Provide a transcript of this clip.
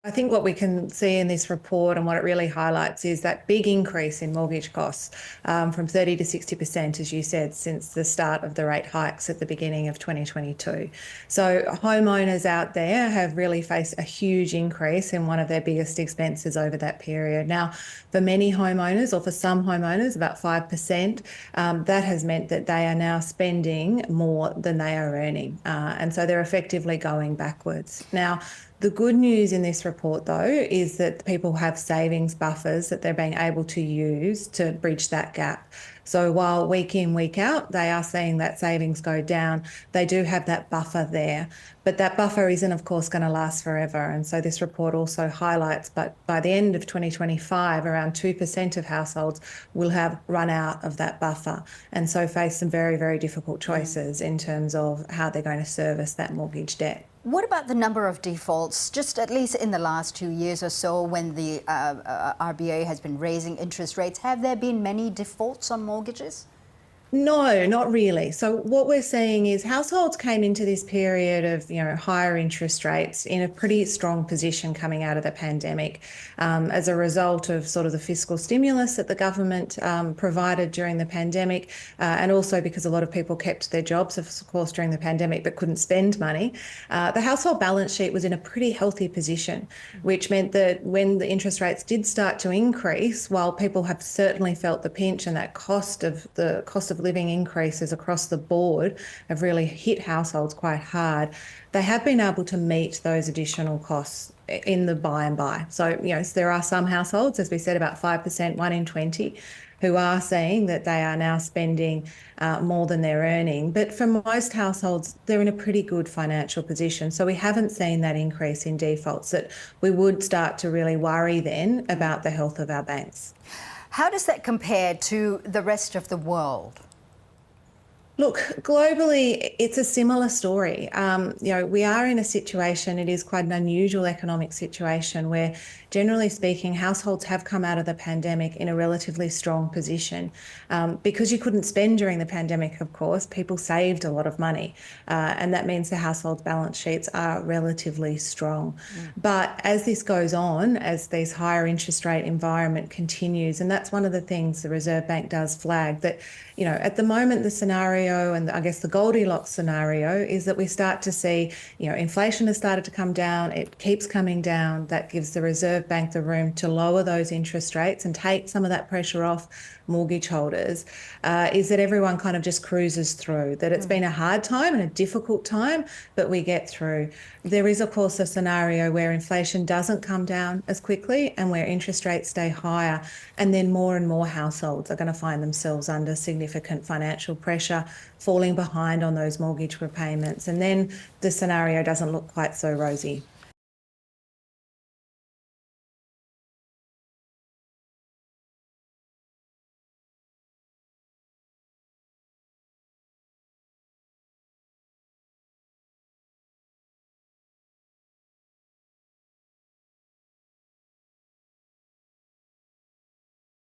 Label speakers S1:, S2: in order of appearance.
S1: I think what we can see in this report and what it really highlights is that big increase in mortgage costs from 30 to 60%, as you said, since the start of the rate hikes at the beginning of 2022. So homeowners out there have really faced a huge increase in one of their biggest expenses over that period. Now, for many homeowners, or for some homeowners, about 5%, that has meant that they are now spending more than they are earning. And so they're effectively going backwards. Now, the good news in this report, though, is that people have savings buffers that they're being able to use to bridge that gap. So while week in, week out, they are seeing that savings go down, they do have that buffer there. But that buffer isn't, of course, going to last forever. And so this report also highlights, but by the end of 2025, around 2% of households will have run out of that buffer. And so face some very, very difficult choices in terms of how they're going to service that mortgage debt.
S2: What about the number of defaults, just at least in the last 2 years or so when the RBA has been raising interest rates? Have there been many defaults on mortgages?
S1: No, not really. So what we're seeing is households came into this period of, higher interest rates in a pretty strong position coming out of the pandemic as a result of sort of the fiscal stimulus that the government provided during the pandemic, and also because a lot of people kept their jobs, of course, during the pandemic, but couldn't spend money. The household balance sheet was in a pretty healthy position, which meant that when the interest rates did start to increase, while people have certainly felt the pinch and that cost of living increases across the board have really hit households quite hard, they have been able to meet those additional costs in the by and by. So, there are some households, as we said, about 5%, 1 in 20, who are saying that they are now spending more than they're earning. But for most households, they're in a pretty good financial position. So we haven't seen that increase in defaults that we would start to really worry then about the health of our banks.
S2: How does that compare to the rest of the world?
S1: Look, globally, it's a similar story. We are in a situation, it is quite an unusual economic situation where, generally speaking, households have come out of the pandemic in a relatively strong position. Because you couldn't spend during the pandemic, of course, people saved a lot of money. And that means the household balance sheets are relatively strong. But as this goes on, as this higher interest rate environment continues, and that's one of the things the Reserve Bank does flag, that, at the moment, the scenario, and I guess the Goldilocks scenario, is that we start to see, inflation has started to come down, it keeps coming down. That gives the Reserve Bank the room to lower those interest rates and take some of that pressure off mortgage holders, is that everyone kind of just cruises through, that it's been a hard time and a difficult time, but we get through. There is, of course, a scenario where inflation doesn't come down as quickly and where interest rates stay higher, and then more and more households are going to find themselves under significant financial pressure, falling behind on those mortgage repayments, and then the scenario doesn't look quite so rosy.